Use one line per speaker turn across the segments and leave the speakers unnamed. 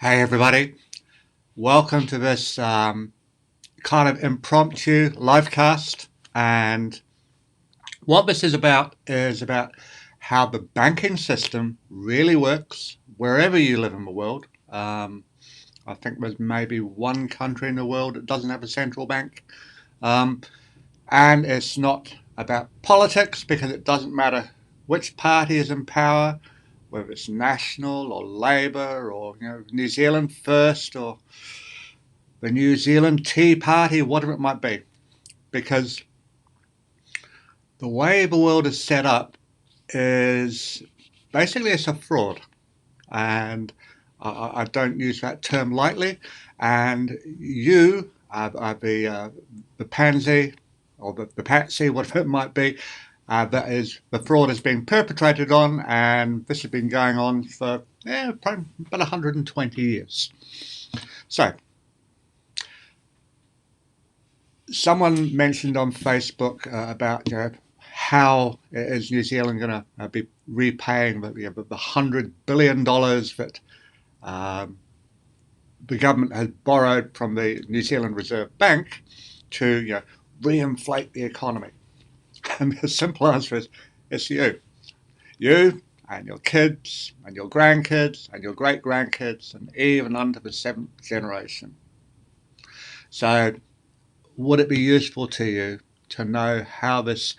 Hey everybody, welcome to this kind of impromptu livecast. And what this is about how the banking system really works wherever you live in the world. I think there's maybe one country in the world that doesn't have a central bank. Um, and it's not about politics because it doesn't matter which party is in power, whether it's National or Labour or New Zealand First or the New Zealand Tea Party, whatever it might be, because the way the world is set up is basically it's a fraud, and I don't use that term lightly. And you are the pansy or the patsy, whatever it might be, that is the fraud is being perpetrated on, and this has been going on for probably about 120 years. So someone mentioned on Facebook about how is New Zealand going to be repaying the $100 billion that um, the government has borrowed from the New Zealand Reserve Bank to reinflate the economy. And the simple answer is it's you and your kids and your grandkids and your great grandkids and even under the seventh generation. So would it be useful to you to know how this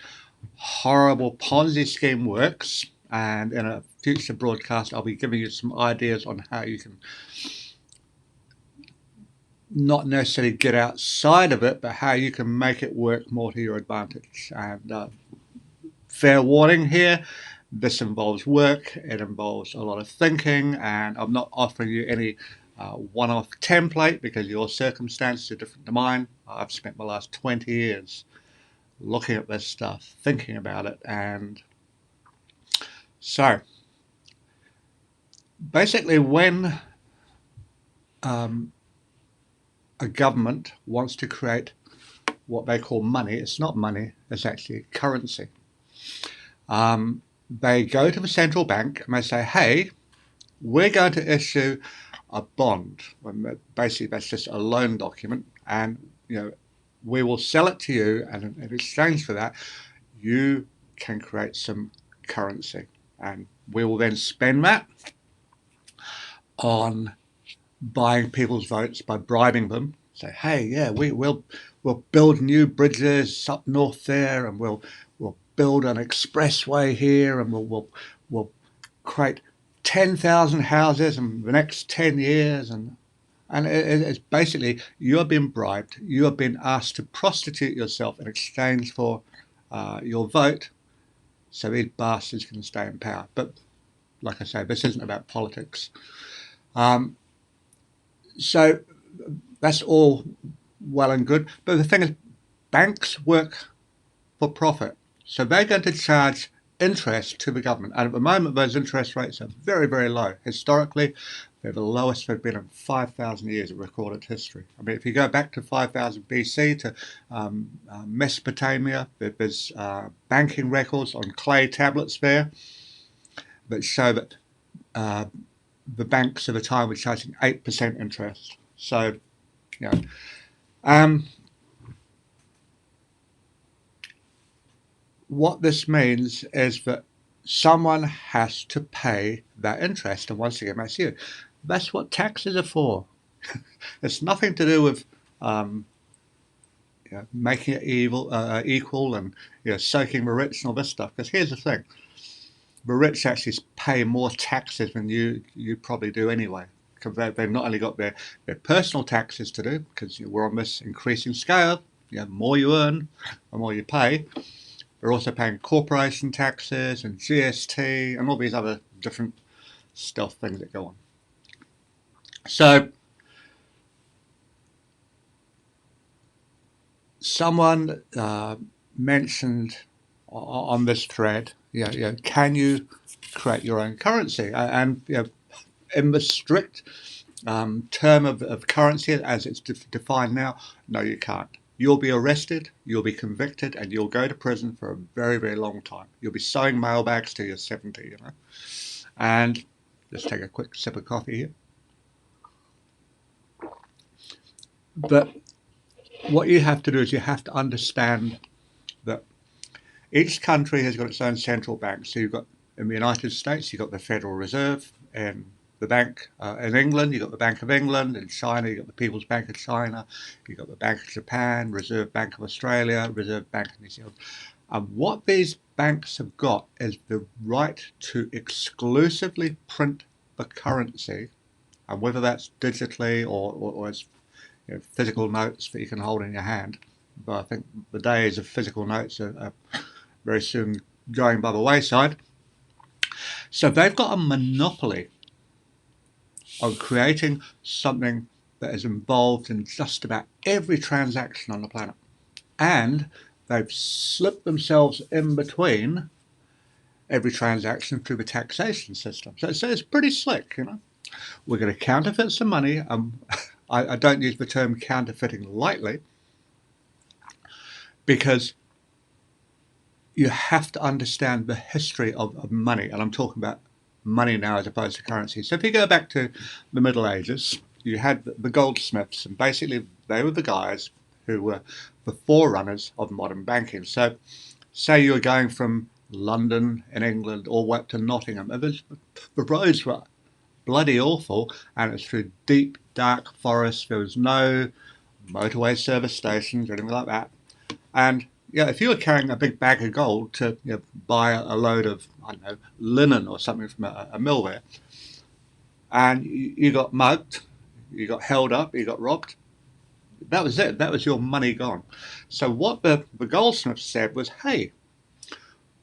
horrible Ponzi scheme works? And in a future broadcast, I'll be giving you some ideas on how you can not necessarily get outside of it, but how you can make it work more to your advantage. And fair warning here, this involves work, it involves a lot of thinking, and I'm not offering you any one-off template because your circumstances are different to mine. I've spent the last 20 years looking at this stuff, thinking about it, and so basically when um, a government wants to create what they call money, it's not money, it's actually currency. They go to the central bank and they say, hey, we're going to issue a bond. Basically, that's just a loan document, and we will sell it to you, and in exchange for that, you can create some currency, and we will then spend that on buying people's votes by bribing them. Say, hey, yeah, we'll build new bridges up north there, and we'll build an expressway here, and we'll create 10,000 houses in the next 10 years, and it's basically you are being bribed. You are being asked to prostitute yourself in exchange for your vote, so these bastards can stay in power. But like I say, this isn't about politics. Um, so that's all well and good. But the thing is, banks work for profit. So they're going to charge interest to the government. And at the moment, those interest rates are very, very low. Historically, they're the lowest they've been in 5,000 years of recorded history. I mean, if you go back to 5,000 BC to Mesopotamia, there's banking records on clay tablets there that show that uh, the banks at the time were charging 8% interest. So, you know, um, what this means is that someone has to pay that interest, and once again, that's you. That's what taxes are for. It's nothing to do with um, making it equal, and soaking the rich and all this stuff. Because here's the thing: the rich actually pay more taxes than you probably do anyway. Because they've not only got their personal taxes to do, because we're on this increasing scale. The more you earn, the more you pay. We're also paying corporation taxes and GST and all these other different stealth things that go on. So someone mentioned on this thread, can you create your own currency? And in the strict term of currency as it's defined now, no, you can't. You'll be arrested, you'll be convicted, and you'll go to prison for a very, very long time. You'll be sewing mailbags till you're 70, And let's take a quick sip of coffee here. But what you have to do is you have to understand that each country has got its own central bank. So you've got in the United States, you've got the Federal Reserve, and the bank in England, you've got the Bank of England. In China, you've got the People's Bank of China. You've got the Bank of Japan, Reserve Bank of Australia, Reserve Bank of New Zealand. And what these banks have got is the right to exclusively print the currency, and whether that's digitally or as physical notes that you can hold in your hand. But I think the days of physical notes are very soon going by the wayside. So they've got a monopoly on creating something that is involved in just about every transaction on the planet. And they've slipped themselves in between every transaction through the taxation system. So it's pretty slick, you know. We're going to counterfeit some money. I don't use the term counterfeiting lightly because you have to understand the history of money. And I'm talking about money now as opposed to currency. So if you go back to the Middle Ages, you had the goldsmiths, and basically they were the guys who were the forerunners of modern banking. So say you were going from London in England all the way up to Nottingham, and the roads were bloody awful, and it's through deep, dark forests. There was no motorway service stations or anything like that. And yeah, if you were carrying a big bag of gold to buy a load of, I don't know, linen or something from a mill there, and you got mugged, you got held up, you got robbed, that was it. That was your money gone. So what the goldsmith said was, hey,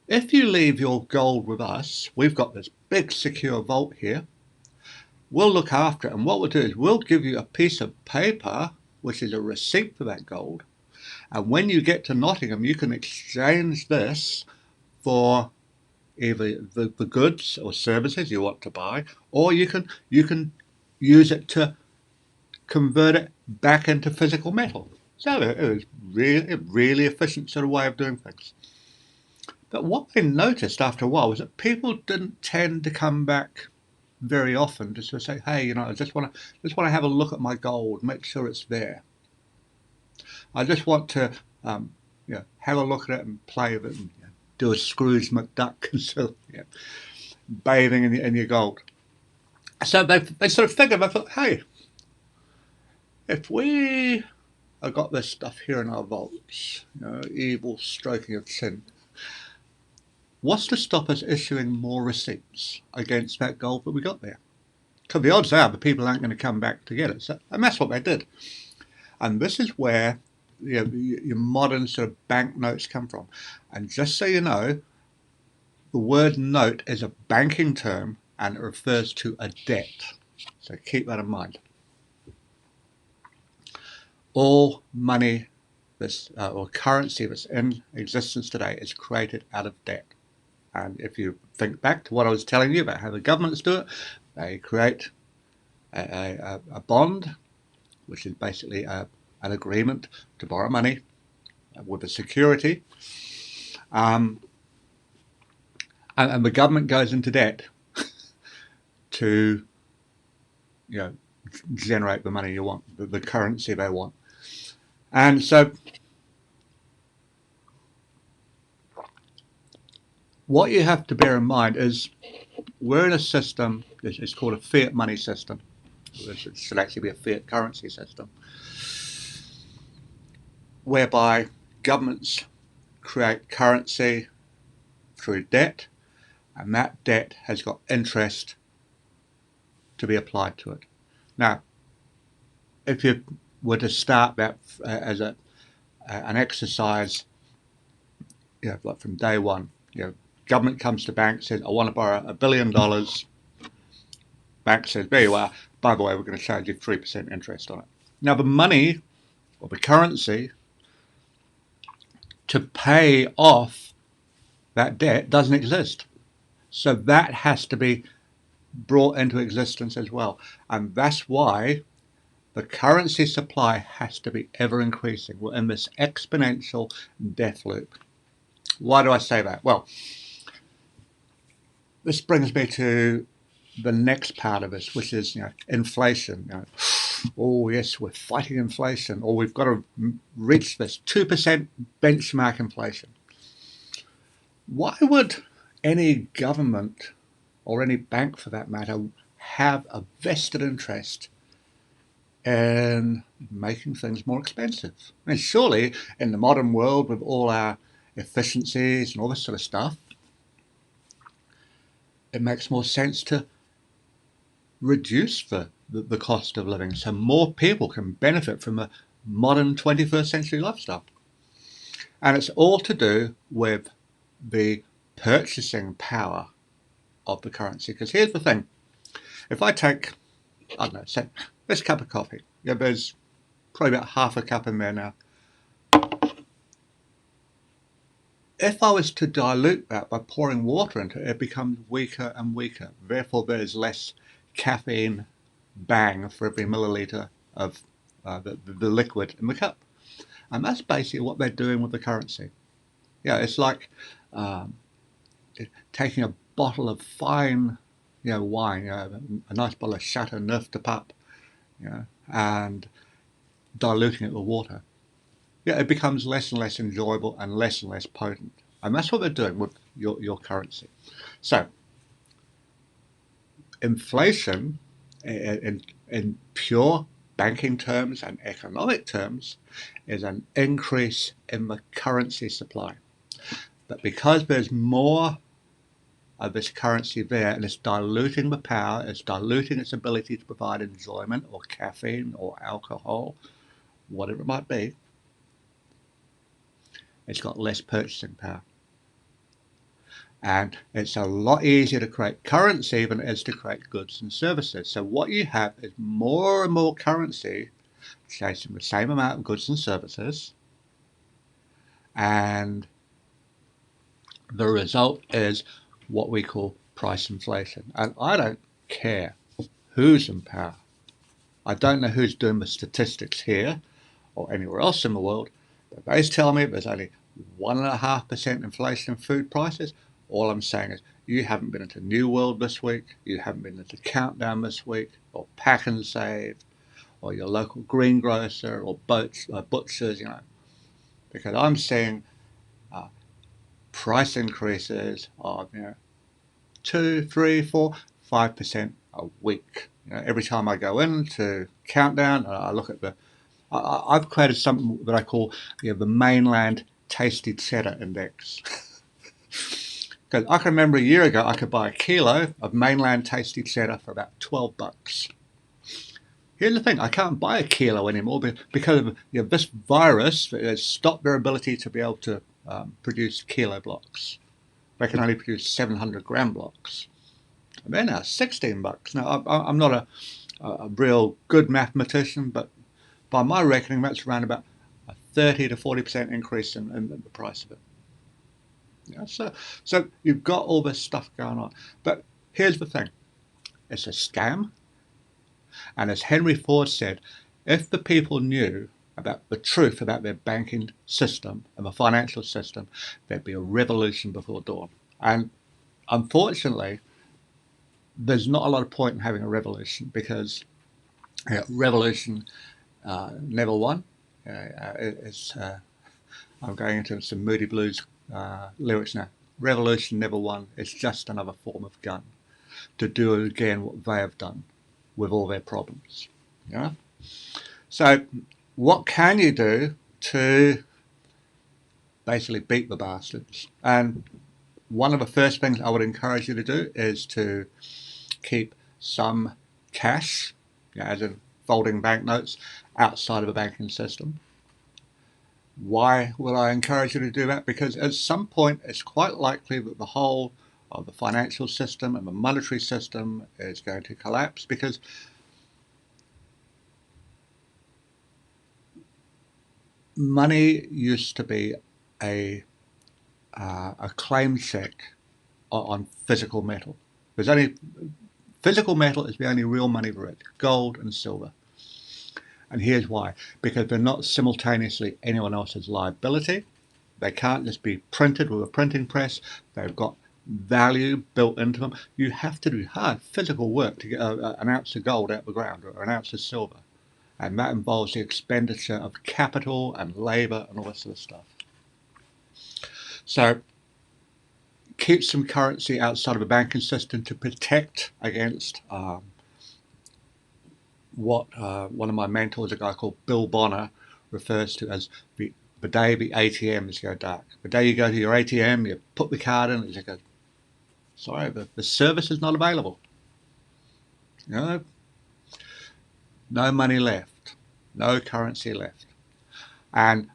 if you leave your gold with us, we've got this big secure vault here. We'll look after it. And what we'll do is we'll give you a piece of paper, which is a receipt for that gold. And when you get to Nottingham, you can exchange this for either the goods or services you want to buy, or you can use it to convert it back into physical metal. So it was really efficient sort of way of doing things. But what they noticed after a while was that people didn't tend to come back very often just to say, hey, I just want to have a look at my gold, make sure it's there. I just want to have a look at it and play with it and do a Scrooge McDuck and so bathing in your gold. So they sort of figured, I thought, hey, if we have got this stuff here in our vaults, evil stroking of sin, what's to stop us issuing more receipts against that gold that we got there? Because the odds are the people aren't going to come back to get it. So, and that's what they did. And this is where your modern sort of banknotes come from. And just so you know, the word note is a banking term and it refers to a debt. So keep that in mind. All money or currency that's in existence today is created out of debt. And if you think back to what I was telling you about how the governments do it, they create a bond, which is basically an agreement to borrow money with a security. And the government goes into debt to generate the money you want, the currency they want. And so what you have to bear in mind is we're in a system, it's called a fiat money system. It should actually be a fiat currency system, whereby governments create currency through debt, and that debt has got interest to be applied to it. Now, if you were to start that as an exercise, like from day one, government comes to bank, says, I want to borrow $1 billion. Bank says, very well, by the way, we're going to charge you 3% interest on it. Now, the money or the currency to pay off that debt doesn't exist. So that has to be brought into existence as well. And that's why the currency supply has to be ever increasing. We're in this exponential death loop. Why do I say that? Well, this brings me to the next part of this, which is inflation. oh yes, we're fighting inflation, or we've got to reach this 2% benchmark inflation. Why would any government, or any bank for that matter, have a vested interest in making things more expensive? I mean, surely in the modern world, with all our efficiencies and all this sort of stuff, it makes more sense to reduce the cost of living so more people can benefit from a modern 21st century lifestyle. And it's all to do with the purchasing power of the currency. Because here's the thing, if I take, I don't know, say this cup of coffee, yeah, there's probably about half a cup in there now. If I was to dilute that by pouring water into it, it becomes weaker and weaker. Therefore, there's less caffeine bang for every milliliter of the liquid in the cup. And that's basically what they're doing with the currency. Yeah, it's like um, taking a bottle of fine, wine, a nice bottle of Chateau Neuf de Pape, and diluting it with water. Yeah, it becomes less and less enjoyable and less potent. And that's what they're doing with your currency. So, inflation in pure banking terms and economic terms is an increase in the currency supply. But because there's more of this currency there and it's diluting the power, it's diluting its ability to provide enjoyment or caffeine or alcohol, whatever it might be, it's got less purchasing power. And it's a lot easier to create currency than it is to create goods and services. So what you have is more and more currency chasing the same amount of goods and services, and the result is what we call price inflation. And I don't care who's in power. I don't know who's doing the statistics here or anywhere else in the world, but they tell me there's only 1.5% inflation in food prices. All I'm saying is you haven't been into New World this week, you haven't been into Countdown this week, or Pack and Save, or your local greengrocer, or butchers, because I'm seeing price increases of 2, 3, 4, 5% a week. Every time I go into Countdown, I look at I've created something that I call the mainland tasty cheddar index. Because I can remember a year ago I could buy a kilo of mainland tasty cheddar for about $12. Here's the thing, I can't buy a kilo anymore because of this virus that has stopped their ability to be able to produce kilo blocks. They can only produce 700 gram blocks. And they're now $16. Now, I'm not a real good mathematician, but by my reckoning, that's around about a 30 to 40% increase in the price of it. So you've got all this stuff going on. But here's the thing. It's a scam. And as Henry Ford said, if the people knew about the truth about their banking system and the financial system, there'd be a revolution before dawn. And unfortunately, there's not a lot of point in having a revolution because revolution never won. I'm going into some Moody Blues lyrics now. Revolution never won. It's just another form of gun to do again what they have done with all their problems. So what can you do to basically beat the bastards? And one of the first things I would encourage you to do is to keep some cash, as in folding banknotes, outside of the banking system. Why would I encourage you to do that? Because at some point it's quite likely that the whole of the financial system and the monetary system is going to collapse, because money used to be a claim check on physical metal. Physical metal is the only real money there is, gold and silver. And here's why. Because they're not simultaneously anyone else's liability. They can't just be printed with a printing press. They've got value built into them. You have to do hard physical work to get an ounce of gold out of the ground or an ounce of silver. and that involves the expenditure of capital and labour and all this sort of stuff. So keep some currency outside of a banking system to protect against what one of my mentors, a guy called Bill Bonner, refers to as the day the ATMs go dark. The day you go to your ATM, you put the card in, and you go, sorry, the service is not available. You know, no money left, no currency left. And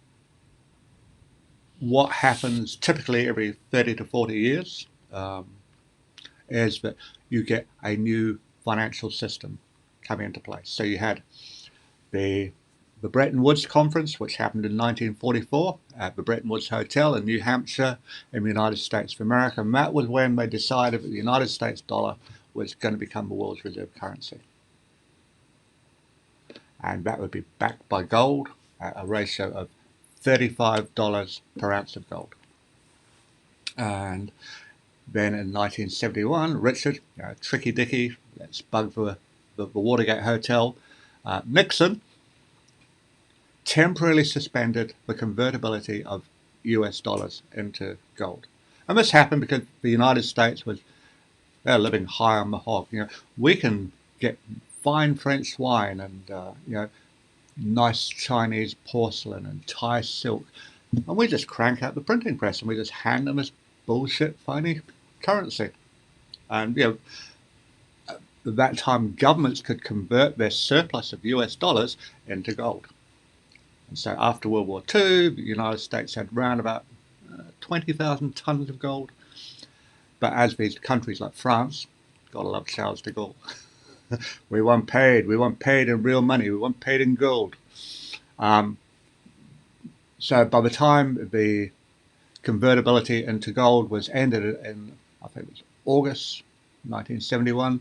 what happens typically every 30 to 40 years is that you get a new financial system coming into place. So you had the Bretton Woods Conference, which happened in 1944 at the Bretton Woods Hotel in New Hampshire in the United States of America. And that was when they decided that the United States dollar was going to become the world's reserve currency. And that would be backed by gold at a ratio of $35 per ounce of gold. And then in 1971, Richard, Tricky Dicky, let's bug for the Watergate Hotel, Nixon temporarily suspended the convertibility of US dollars into gold. And this happened because the United States was living high on the hog. We can get fine French wine and nice Chinese porcelain and Thai silk, and we just crank out the printing press and we just hand them this bullshit phony currency. And at that time, governments could convert their surplus of US dollars into gold. And so after World War II, the United States had around about 20,000 tons of gold. But as these countries like France, gotta love Charles de Gaulle, we weren't paid in real money, we weren't paid in gold. So by the time the convertibility into gold was ended in, I think it was August 1971,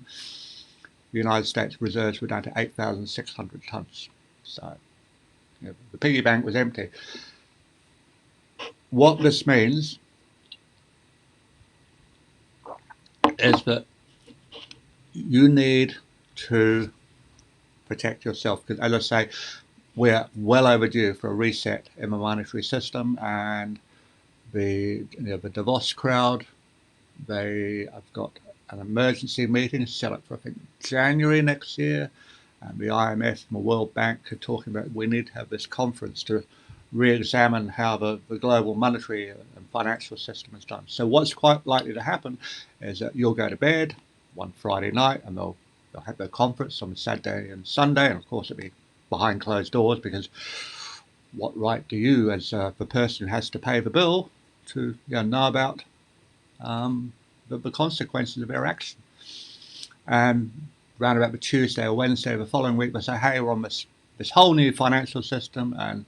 the United States reserves were down to 8,600 tons. So the piggy bank was empty. What this means is that you need to protect yourself, because as I say, we're well overdue for a reset in the monetary system. And the Davos crowd, they have got an emergency meeting set up for I think January next year, and the IMF and the World Bank are talking about we need to have this conference to re-examine how the global monetary and financial system is done. So what's quite likely to happen is that you'll go to bed one Friday night and they'll have their conference on Saturday and Sunday, and of course it'll be behind closed doors, because what right do you, as the person who has to pay the bill, to know about the consequences of their action? And round about the Tuesday or Wednesday of the following week, they say, hey, we're on this whole new financial system, and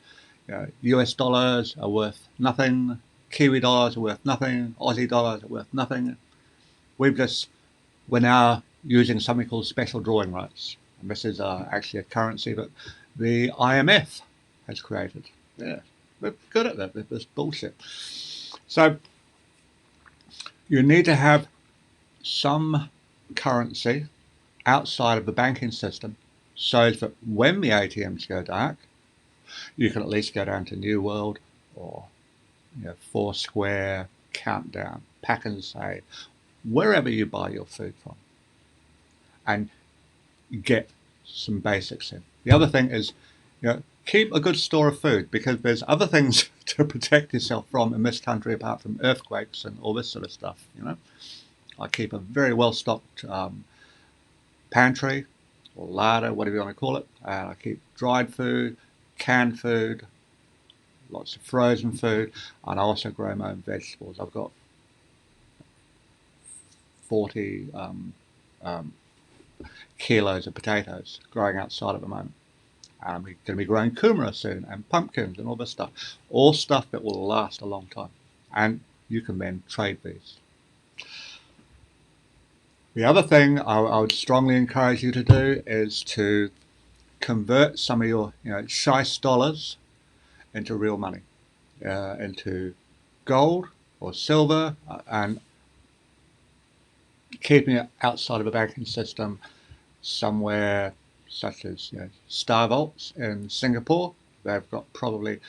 US dollars are worth nothing, Kiwi dollars are worth nothing, Aussie dollars are worth nothing. We're now using something called special drawing rights. And this is actually a currency that the IMF has created. Yeah, we're good at that. This bullshit. So you need to have some currency outside of the banking system, so that when the ATMs go dark, you can at least go down to New World or Foursquare, Countdown, Pack and Save, wherever you buy your food from, and get some basics in. The other thing is, keep a good store of food, because there's other things to protect yourself from in this country apart from earthquakes and all this sort of stuff. I keep a very well stocked pantry or larder, whatever you want to call it. And I keep dried food, canned food, lots of frozen food, and I also grow my own vegetables. I've got 40 kilos of potatoes growing outside at the moment. And I'm going to be growing kumara soon, and pumpkins and all this stuff. All stuff that will last a long time. And you can then trade these. The other thing I would strongly encourage you to do is to convert some of your shice dollars into real money, into gold or silver, and keeping it outside of a banking system somewhere such as Star Vaults in Singapore. They've got probably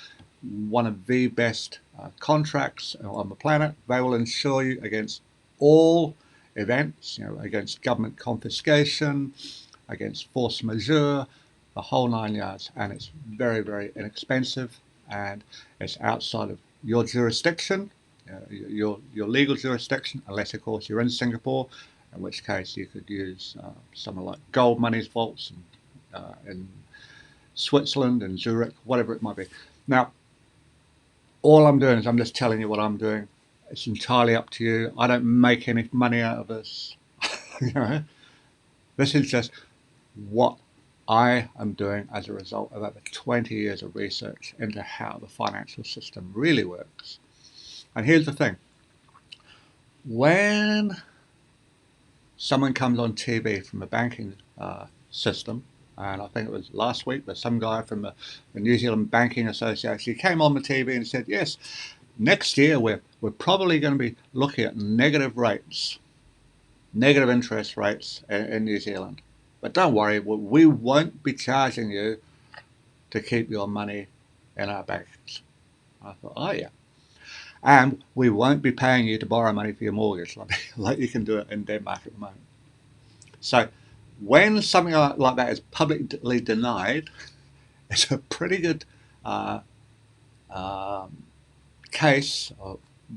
one of the best contracts on the planet. They will insure you against all events, against government confiscation, against force majeure, the whole 9 yards, and it's very, very inexpensive, and it's outside of your jurisdiction, your legal jurisdiction, unless of course you're in Singapore, in which case you could use something like Gold Money's vaults in Switzerland and Zurich, whatever it might be. Now, all I'm doing is I'm just telling you what I'm doing. It's entirely up to you. I don't make any money out of this. This is just what I am doing as a result of over 20 years of research into how the financial system really works. And here's the thing. When someone comes on TV from a banking system, and I think it was last week, there's some guy from the New Zealand Banking Association, he came on the TV and said, yes, next year we're probably going to be looking at negative interest rates in New Zealand. But don't worry, we won't be charging you to keep your money in our banks. I thought, oh yeah. And we won't be paying you to borrow money for your mortgage like you can do it in Denmark at the moment. So when something like that is publicly denied, it's a pretty good case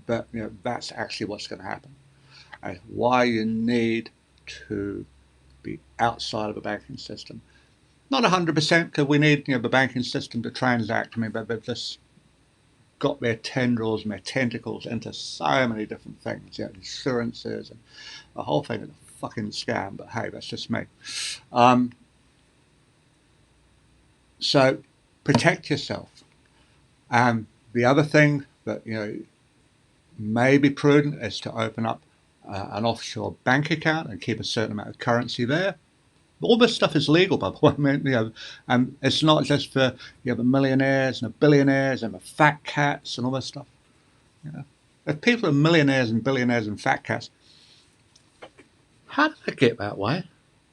that that's actually what's going to happen. And why you need to be outside of a banking system. Not 100%, because we need the banking system to transact. I mean, but they've just got their tendrils and their tentacles into so many different things. Insurances and the whole thing is a fucking scam. But hey, that's just me. So protect yourself. The other thing that may be prudent is to open up an offshore bank account and keep a certain amount of currency there. All this stuff is legal, by the way. I mean, it's not just for the millionaires and the billionaires and the fat cats and all this stuff. If people are millionaires and billionaires and fat cats, how did they get that way?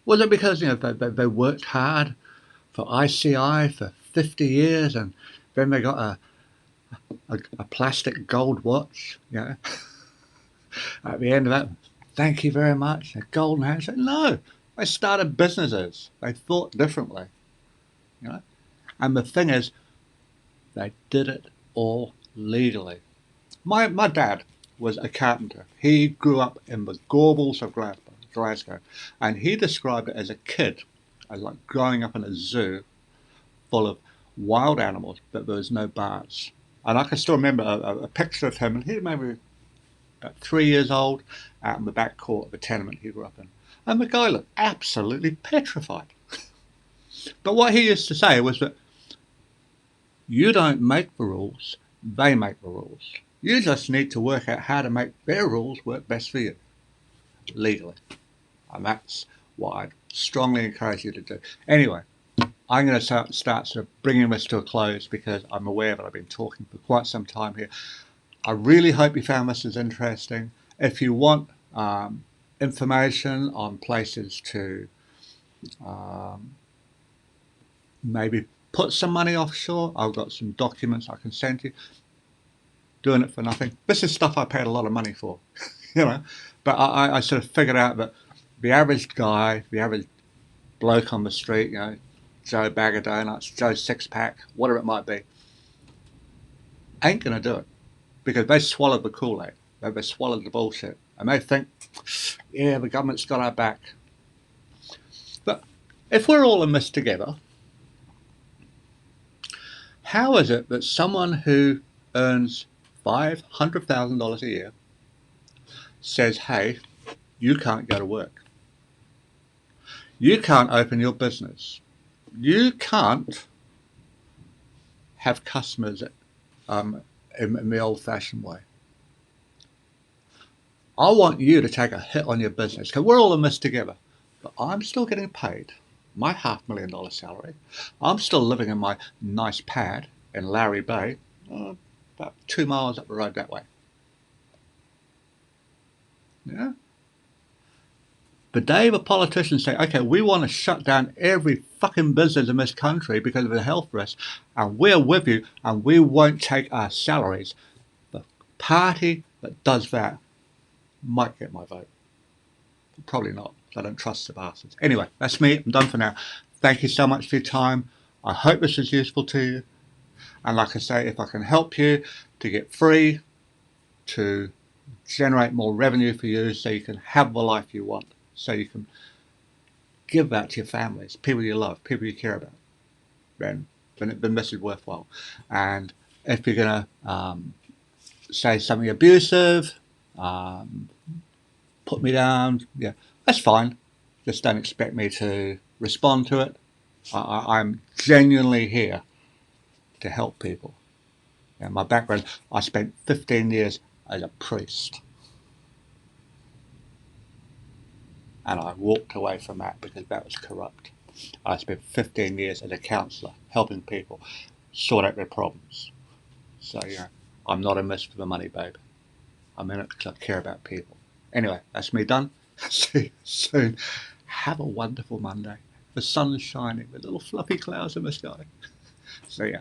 Was it because they worked hard for ICI for 50 years and then they got a plastic gold watch? At the end of that, thank you very much. A golden handshake? No. They started businesses. They thought differently, And the thing is, they did it all legally. My dad was a carpenter. He grew up in the Gorbals of Glasgow, and he described it as a kid, as like growing up in a zoo full of wild animals, but there was no bars. And I can still remember a picture of him, and he maybe about 3 years old, out in the back court of a tenement he grew up in. And the guy looked absolutely petrified. But what he used to say was that you don't make the rules, they make the rules. You just need to work out how to make their rules work best for you, legally. And that's what I'd strongly encourage you to do. Anyway, I'm going to start sort of bringing this to a close because I'm aware that I've been talking for quite some time here. I really hope you found this as interesting. If you want information on places to maybe put some money offshore, I've got some documents I can send you. Doing it for nothing. This is stuff I paid a lot of money for, But I sort of figured out that the average guy, the average bloke on the street, Joe Bag of Donuts, Joe Six-Pack, whatever it might be, ain't going to do it because they swallowed the Kool-Aid. They swallowed the bullshit. And they think, yeah, the government's got our back. But if we're all in this together, how is it that someone who earns $500,000 a year says, hey, you can't go to work. You can't open your business. You can't have customers in the old-fashioned way. I want you to take a hit on your business because we're all in this together. But I'm still getting paid my $500,000 salary. I'm still living in my nice pad in Larry Bay, about 2 miles up the road that way. The day the politicians say, okay, we want to shut down every fucking business in this country because of the health risk, and we're with you, and we won't take our salaries, the party that does that might get my vote. Probably not. I don't trust the bastards. Anyway, that's me. I'm done for now. Thank you so much for your time. I hope this is useful to you. And like I say, if I can help you to get free, to generate more revenue for you so you can have the life you want, so you can give that to your families, people you love, people you care about, then this is worthwhile. And if you're going to say something abusive, put me down, yeah, that's fine. Just don't expect me to respond to it. I'm genuinely here to help people. And my background, I spent 15 years as a priest. And I walked away from that because that was corrupt. I spent 15 years as a counsellor, helping people sort out their problems. So, I'm not in this for the money, babe. I'm in it because I care about people. Anyway, that's me done. See you soon. Have a wonderful Monday. The sun is shining with little fluffy clouds in the sky. See ya.